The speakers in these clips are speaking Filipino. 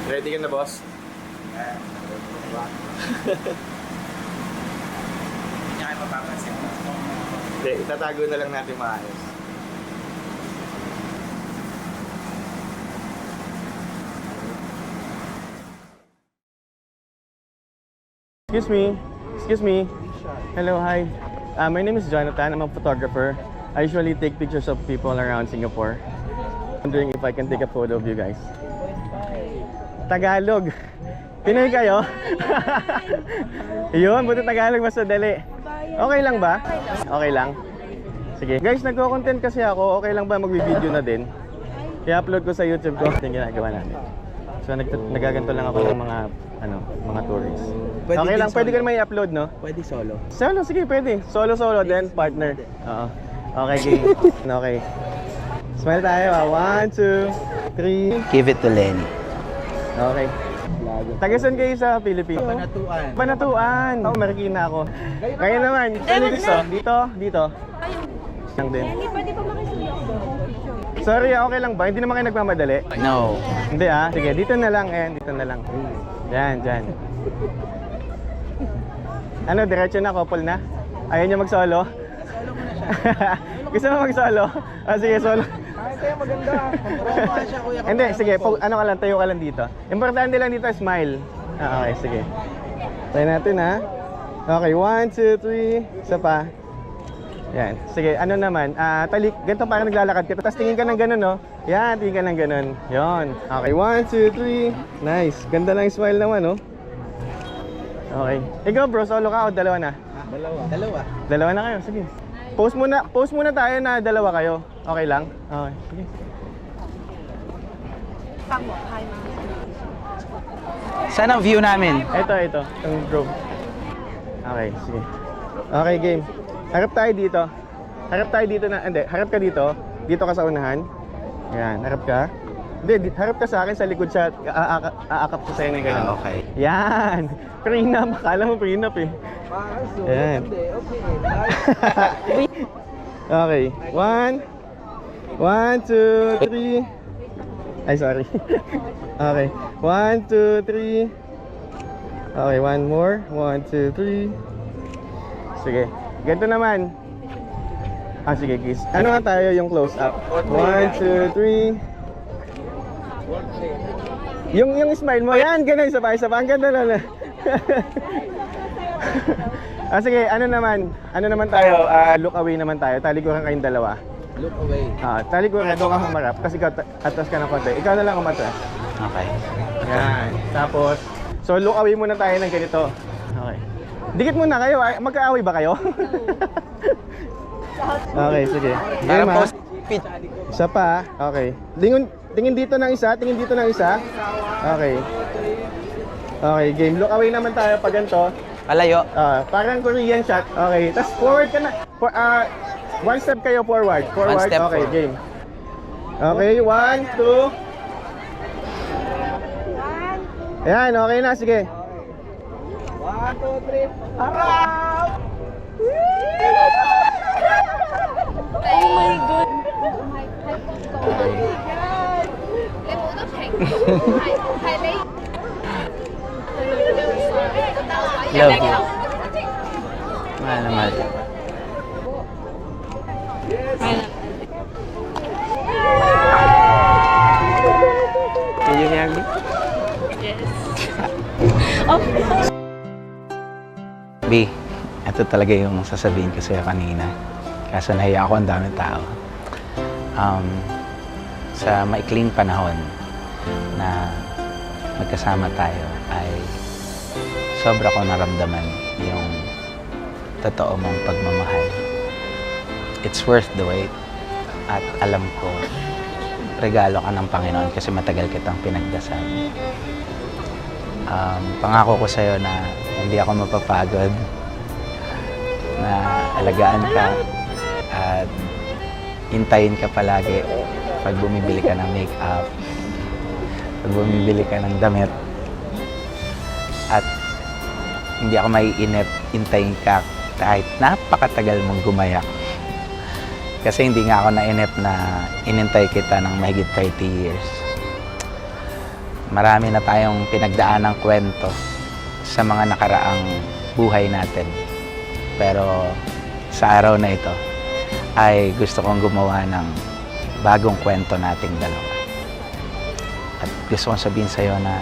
Ready ka na, boss? Hindi niya kayo mapapansin. Hindi, itatago na lang natin maayos. Excuse me. Excuse me. Hello, hi. My name is Jonathan. I'm a photographer. I usually take pictures of people around Singapore. Wondering if I can take a photo of you guys. Tagalog. Pinoy kayo? Yun, buti Tagalog mas madali. Okay lang ba? Okay lang. Sige. Guys, nagko-content kasi ako. Okay lang ba mag-video na din? I-upload ko sa YouTube ko. Yung ginagawa namin. So nagaganto lang ako ng mga tourists. Okay lang, pwede ko naman i-upload, no? Pwede solo. Solo, sige, pwede. Solo, then partner. Oo. Okay, game. Okay. Smile tayo, 1, 2, 3. Give it to Lenny. Okay. Tagasan kayo sa Pilipinas? Panatuan. Panatuan. Oh, Marikina ako. Kaya naman. Sino gusto? Dito? Dito? Lang din. Pwede pa makisuyo ako. Sorry, okay lang ba? Hindi naman kayo nagmamadali? No. Hindi ah. Sige, dito na lang dito na lang. Diyan. Ano, diretso na, couple na? Ayaw niyo mag-solo? Solo mo na siya. Gusto mo mag-solo? Ah, sige, solo. Ay, kaya maganda. Promo siya, kuya. Hindi, sige, ano ka lang, tayo ka lang dito. Importante lang dito, smile. Ah, okay, sige. Try natin ha. Okay, 1, 2, 3. Isa pa. Yan. Sige, ano naman, talik, ganito parang naglalakad ka. Tapos tingin ka ng ganun, no? Yan, tingin ka ng ganun. Yon. Okay, 1, 2, 3. Nice. Ganda lang yung smile naman, no? Okay. Ikaw, bro, solo ka o dalawa na? Dalawa. Dalawa na kayo, sige. Post muna tayo na dalawa kayo. Okay lang? Okay, sige. Saan ang view namin? Ito. Yung grove. Okay, sige. Okay, game. Harap tayo dito. Harap ka dito. Dito ka sa unahan. Yan, harap ka. Hindi, harap ka sa akin, sa likod siya. Aakap ko sa'yo ng ganyan. Okay. Yan. Prenup. Akala mo prenup eh. Yan. Okay. 1, 2, 3. Ay, sorry. Okay. 1, 2, 3. Okay, one more. 1, 2, 3. Sige. Ganito naman. Sige, kiss. Ano nga tayo yung close up? 1, 2, 3. Yung smile mo. Yan, ganun. Isa pa. Ang ganda na. Sige, ano naman tayo? Look away naman tayo. Talikuran kayong dalawa. Look away. Talikuran, doon ka humarap. Kasi ikaw atras ka ng konti. Ikaw na lang umatras. Okay. Yan. Tapos, so look away muna tayo ng ganito. Okay. Dikit muna kayo. Magkaaway ba kayo? Okay, sige. Para Game, ha? post pitch. Isa pa. Okay. Tingin dito ng isa. Okay. Okay, game. Look away naman tayo pag ganito. Palayo. Parang Korean shot. Okay. Tapos forward ka na. One step kayo forward. One step Okay, forward. game. Okay, 1, 2. Ayan, okay na. Sige. 1, 2, 3. Harap! Oh my God! Love you. Mahal na mahal. Can you hear me? B, ito talaga yung sasabihin ko sa'yo kanina. Kaso nahiya ako, ang daming tao. Sa maikling panahon na magkasama tayo ay sobra ko naramdaman yung totoo mong pagmamahal. It's worth the wait. At alam ko, regalo ka ng Panginoon kasi matagal kitang pinagdasal. Pangako ko sa'yo na hindi ako mapapagod, na alagaan ka at hintayin ka palagi pag bumibili ka ng make-up, pag bumibili ka ng damit, at hindi ako maiinip, hintayin ka kahit napakatagal mong gumayak. Kasi hindi nga ako nainip na inintay kita ng mahigit 30 years. marami na tayong pinagdaan ng kwento sa mga nakaraang buhay natin. Pero sa araw na ito ay gusto kong gumawa ng bagong kwento nating dalawa. At gusto kong sabihin sa'yo na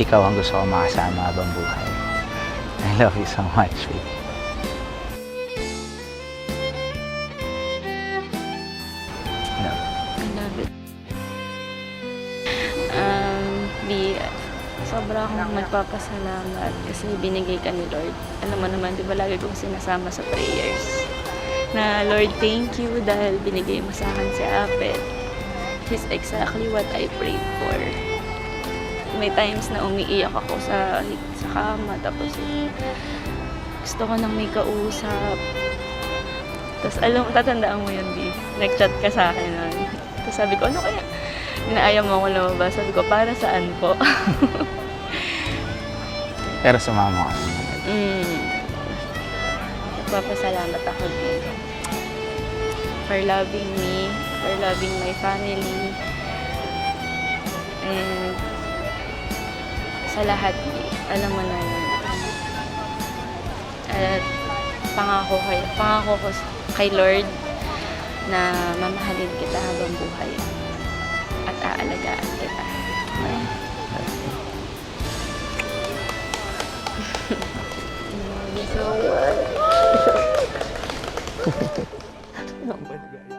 ikaw ang gusto kong makasama habang buhay. I love you so much, baby. No. I love it. Sobra akong magpapasalamat kasi binigay ka ni Lord. Alam mo naman, di ba lagi kong sinasama sa prayers na Lord, thank you dahil binigay mo sa akin si Apet. He's exactly what I prayed for. May times na umiiyak ako sa kama, tapos gusto ko nang may kausap. Tapos alam mo, tatandaan mo yun, Di. Nag-chat ka sa akin nun. Tapos sabi ko, ano kaya? Inaaya mo ako lumabas. Sabi ko, para saan po? Pero sumama ka. Nagpapasalamat ako din. For loving me, for loving my family, and sa lahat, alam mo na yun. At pangako ko kay Lord na mamahalin kita habang buhay at aalagaan kita. Love you so much.